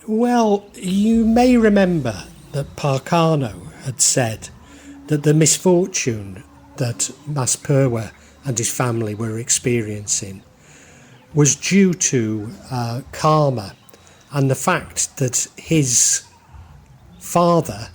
Well, you may remember that Pak Karno had said that the misfortune that Mas Purwa and his family were experiencing was due to karma and the fact that his father,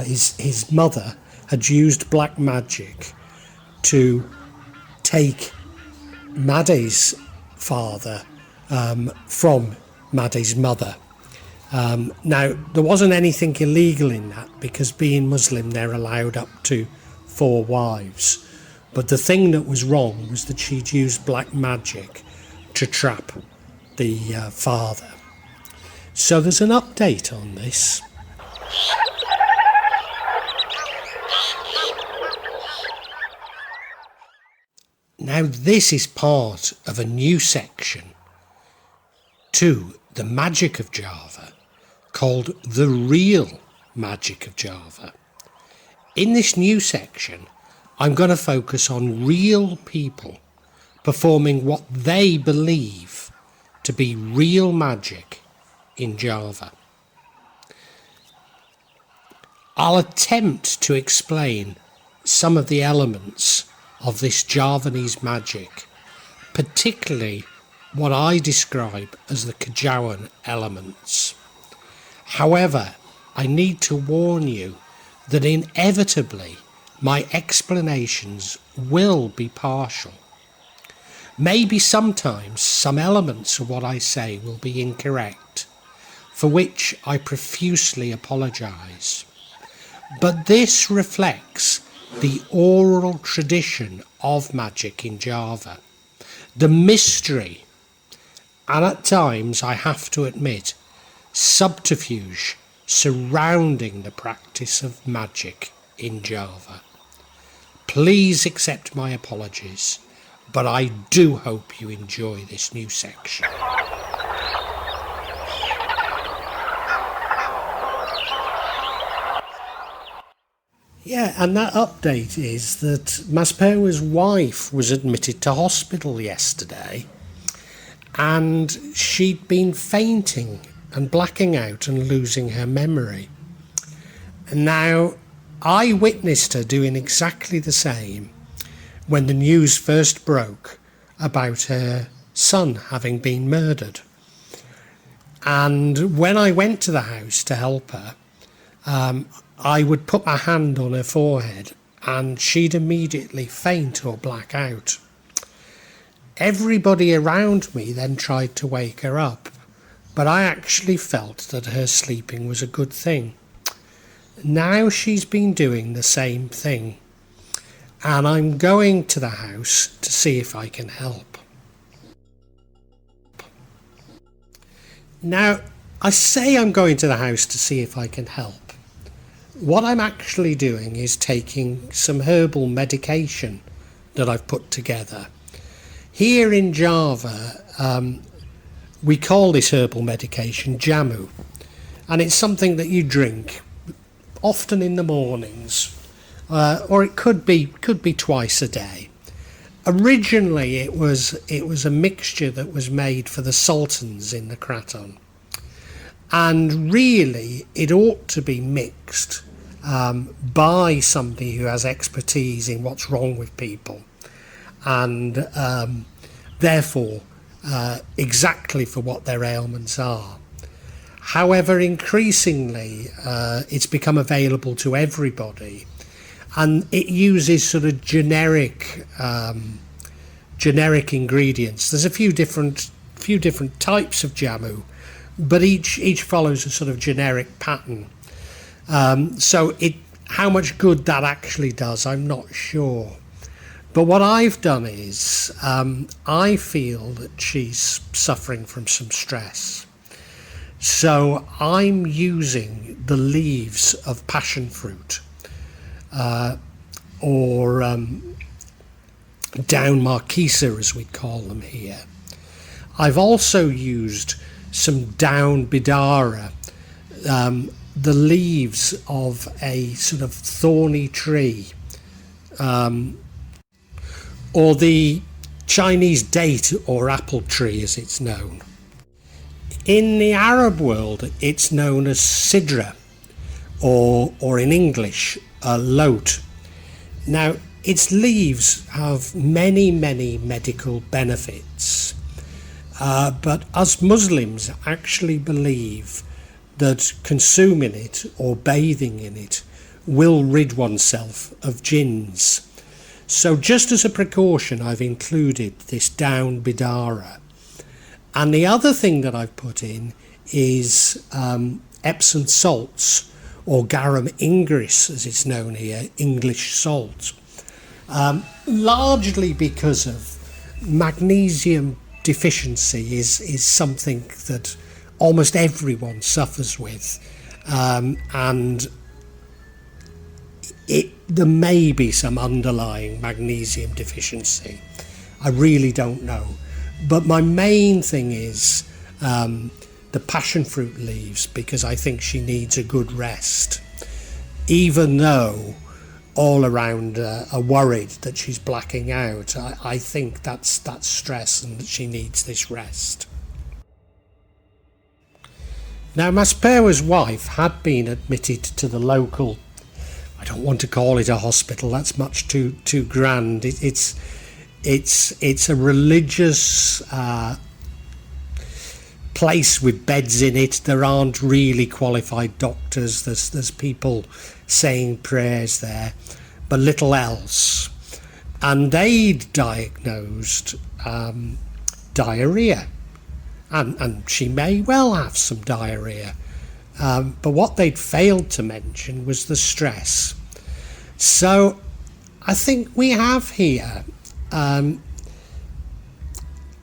his mother, had used black magic to take Maddie's father from Maddie's mother. Now, there wasn't anything illegal in that because being Muslim, they're allowed up to 4 wives. But the thing that was wrong was that she'd used black magic to trap the father. So there's an update on this. Now, this is part of a new section to the magic of Java called The Real Magic of Java. In this new section, I'm going to focus on real people performing what they believe to be real magic in Java. I'll attempt to explain some of the elements of this Javanese magic, particularly what I describe as the Kejawen elements. However, I need to warn you that inevitably my explanations will be partial. Maybe sometimes some elements of what I say will be incorrect, for which I profusely apologise. But this reflects the oral tradition of magic in Java, the mystery, and at times, I have to admit, subterfuge surrounding the practice of magic in Java. Please accept my apologies, but I do hope you enjoy this new section. Yeah, and that update is that Mas Purwa's wife was admitted to hospital yesterday, and she'd been fainting and blacking out and losing her memory. Now, I witnessed her doing exactly the same when the news first broke about her son having been murdered. And when I went to the house to help her, I would put my hand on her forehead and she'd immediately faint or black out. Everybody around me then tried to wake her up, but I actually felt that her sleeping was a good thing. Now she's been doing the same thing, and I'm going to the house to see if I can help. Now, I say I'm going to the house to see if I can help. What I'm actually doing is taking some herbal medication that I've put together. Here in Java, we call this herbal medication Jamu, and it's something that you drink often in the mornings, or it could be twice a day. Originally, it was a mixture that was made for the sultans in the Kraton, and really it ought to be mixed by somebody who has expertise in what's wrong with people, and therefore exactly for what their ailments are. However, increasingly it's become available to everybody, and it uses sort of generic ingredients. There's a few different types of Jamu, but each follows a sort of generic pattern. So how much good that actually does, I'm not sure. But what I've done is I feel that she's suffering from some stress. So I'm using the leaves of passion fruit or down marquesa, as we call them here. I've also used some down bidara, the leaves of a sort of thorny tree, or the Chinese date or apple tree as it's known. In the Arab world, it's known as sidra, or in English, lot. Now, its leaves have many, many medical benefits, but us Muslims actually believe that consuming it or bathing in it will rid oneself of jinns. So just as a precaution, I've included this down bidara. And the other thing that I've put in is Epsom salts, or garum ingris as it's known here, English salt. Largely because of magnesium deficiency is something that almost everyone suffers with, and there may be some underlying magnesium deficiency. I really don't know. But my main thing is the passion fruit leaves, because I think she needs a good rest, even though all around are worried that she's blacking out. I think that's stress, and that she needs this rest. Now, Mas Purwa's wife had been admitted to the local, I don't want to call it a hospital, that's much too grand. It's a religious place with beds in it. There aren't really qualified doctors. There's people saying prayers there, but little else. And they'd diagnosed diarrhea, and she may well have some diarrhea. But what they'd failed to mention was the stress. So I think we have here,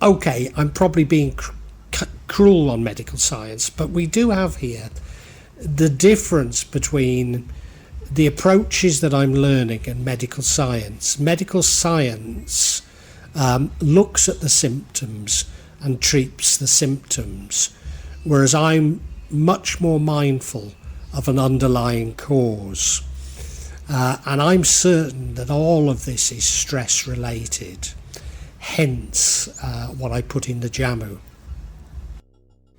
okay, I'm probably being cruel on medical science, but we do have here the difference between the approaches that I'm learning and medical science. Medical science looks at the symptoms and treats the symptoms, whereas I'm much more mindful of an underlying cause. And I'm certain that all of this is stress related, hence what I put in the Jamu.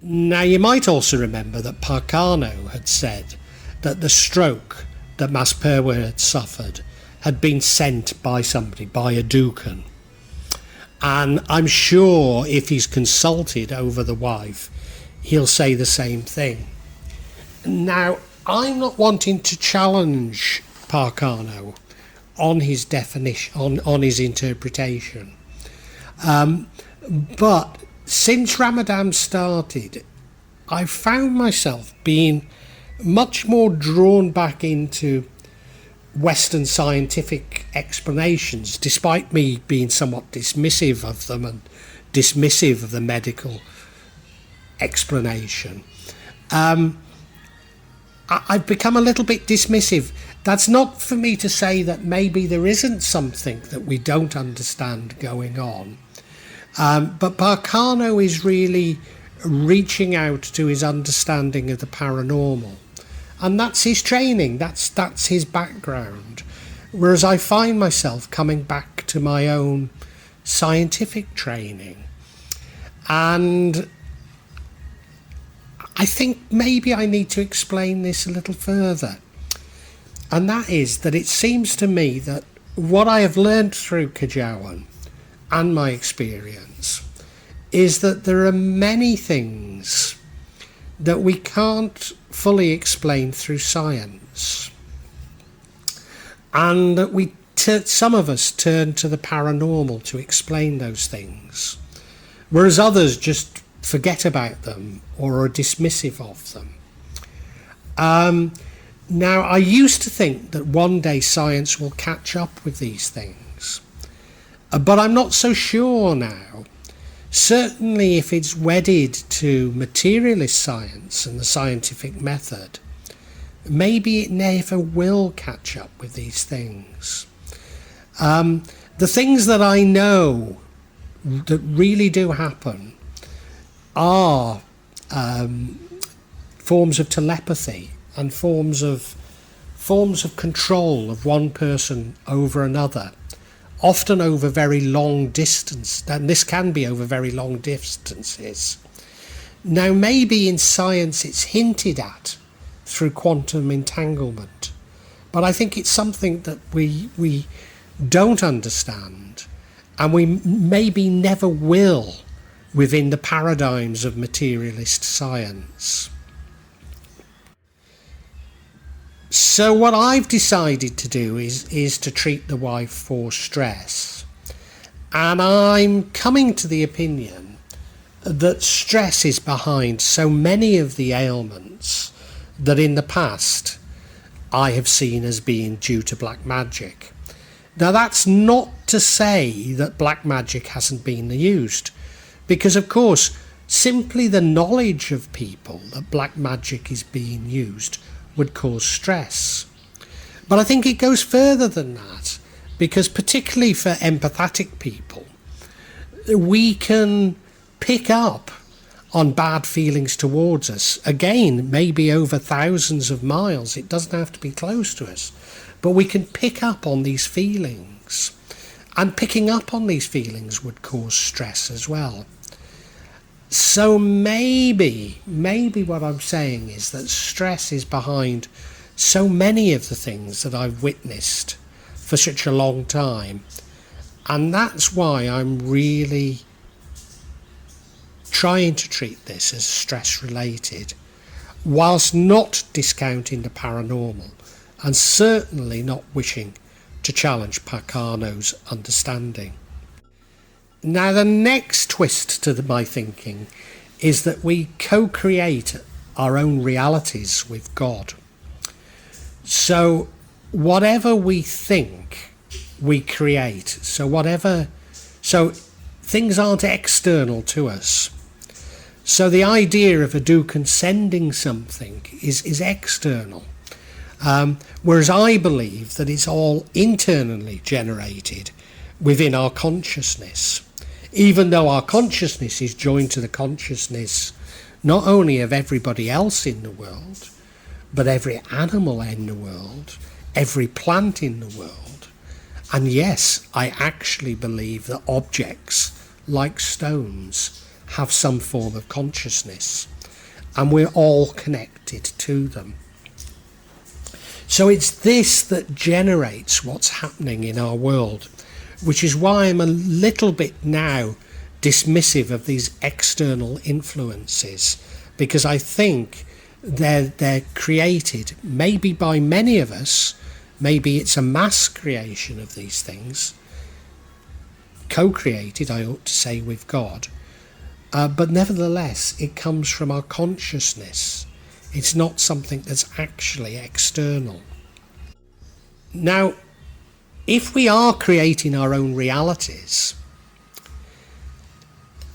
Now, you might also remember that Pak Karno had said that the stroke that Mas Purwa had suffered had been sent by somebody, by a Dukan. And I'm sure if he's consulted over the wife, he'll say the same thing. Now, I'm not wanting to challenge Pak Karno on his definition, on his interpretation. But since Ramadan started, I found myself being much more drawn back into Western scientific explanations, despite me being somewhat dismissive of them and dismissive of the medical explanation. I've become a little bit dismissive. That's not for me to say that maybe there isn't something that we don't understand going on. But Pak Karno is really reaching out to his understanding of the paranormal. And that's his training, that's his background. Whereas I find myself coming back to my own scientific training. And I think maybe I need to explain this a little further. And that is that it seems to me that what I have learned through Kajawan and my experience is that there are many things that we can't fully explain through science, and that some of us turn to the paranormal to explain those things, whereas others just forget about them or are dismissive of them. Now, I used to think that one day science will catch up with these things, but I'm not so sure now. Certainly if it's wedded to materialist science and the scientific method, maybe it never will catch up with these things. The things that I know that really do happen are forms of telepathy and forms of control of one person over another, often over very long distance, and this can be over very long distances. Now, maybe in science it's hinted at through quantum entanglement, but I think it's something that we don't understand, and we maybe never will within the paradigms of materialist science. So what I've decided to do is to treat the wife for stress. And I'm coming to the opinion that stress is behind so many of the ailments that in the past I have seen as being due to black magic. Now, that's not to say that black magic hasn't been used, because of course simply the knowledge of people that black magic is being used would cause stress. But I think it goes further than that, because particularly for empathetic people, we can pick up on bad feelings towards us. Again, maybe over thousands of miles. It doesn't have to be close to us, but we can pick up on these feelings, and picking up on these feelings would cause stress as well. So maybe what I'm saying is that stress is behind so many of the things that I've witnessed for such a long time, and that's why I'm really trying to treat this as stress related, whilst not discounting the paranormal, and certainly not wishing to challenge Pak Karno's understanding. Now, the next twist to my thinking is that we co-create our own realities with God. So whatever we think, we create. So things aren't external to us. So the idea of a Dukan sending something is external. Whereas I believe that it's all internally generated within our consciousness, even though our consciousness is joined to the consciousness not only of everybody else in the world, but every animal in the world, every plant in the world. And yes, I actually believe that objects like stones have some form of consciousness, and we're all connected to them. So it's this that generates what's happening in our world, which is why I'm a little bit now dismissive of these external influences, because I think they're created maybe by many of us. Maybe it's a mass creation of these things, co-created, I ought to say, with God, but nevertheless it comes from our consciousness. It's not something that's actually external. Now, if we are creating our own realities,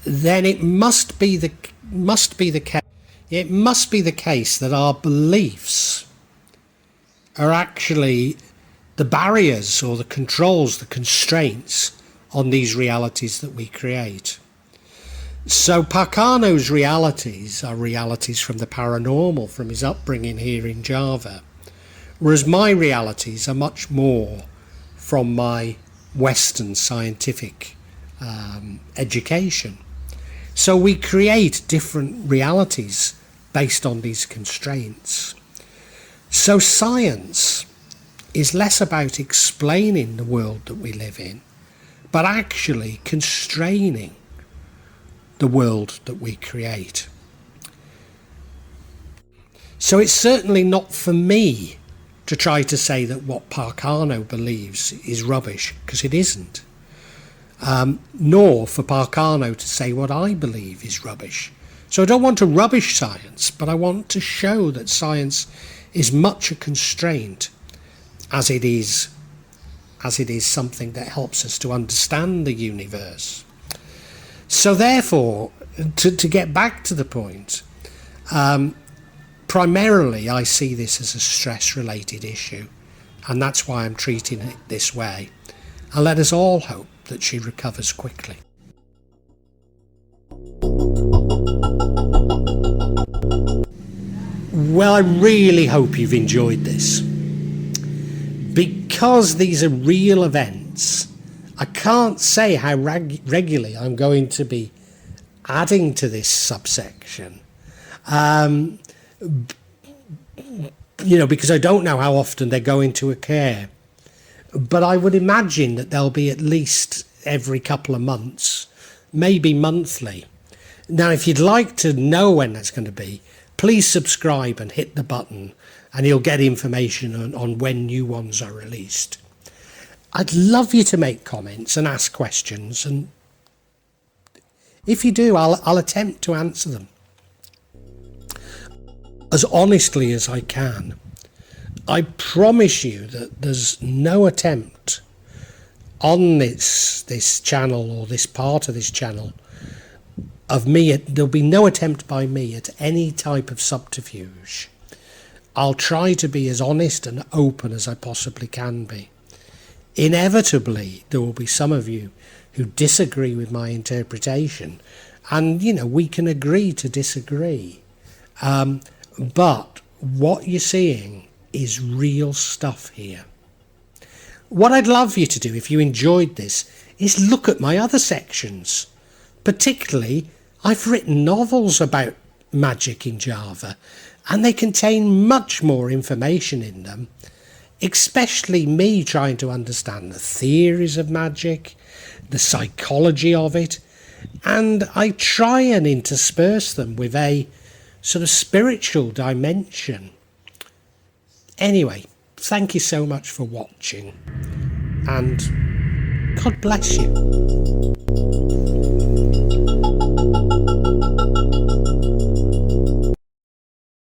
then it must be the case that our beliefs are actually the barriers or the controls, the constraints on these realities that we create. So Pak Karno's realities are realities from the paranormal, from his upbringing here in Java, whereas my realities are much more from my Western scientific education. So we create different realities based on these constraints. So science is less about explaining the world that we live in, but actually constraining the world that we create. So it's certainly not for me to try to say that what Pak Karno believes is rubbish, because it isn't. Nor for Pak Karno to say what I believe is rubbish. So I don't want to rubbish science, but I want to show that science is much a constraint, as it is something that helps us to understand the universe. So therefore, to get back to the point, primarily I see this as a stress-related issue, and that's why I'm treating it this way. And let us all hope that she recovers quickly. Well, I really hope you've enjoyed this. Because these are real events, I can't say how regularly I'm going to be adding to this subsection, because I don't know how often they're going to occur. But I would imagine that they'll be at least every couple of months, maybe monthly. Now, if you'd like to know when that's going to be, please subscribe and hit the button, and you'll get information on when new ones are released. I'd love you to make comments and ask questions, and if you do, I'll attempt to answer them as honestly as I can. I promise you that there's no attempt on this channel, or this part of this channel, of me. There'll be no attempt by me at any type of subterfuge. I'll try to be as honest and open as I possibly can be. Inevitably, there will be some of you who disagree with my interpretation, and we can agree to disagree. But what you're seeing is real stuff here. What I'd love you to do, if you enjoyed this, is look at my other sections. Particularly, I've written novels about magic in Java, and they contain much more information in them, especially me trying to understand the theories of magic, the psychology of it, and I try and intersperse them with a sort of spiritual dimension. Anyway, thank you so much for watching, and God bless you.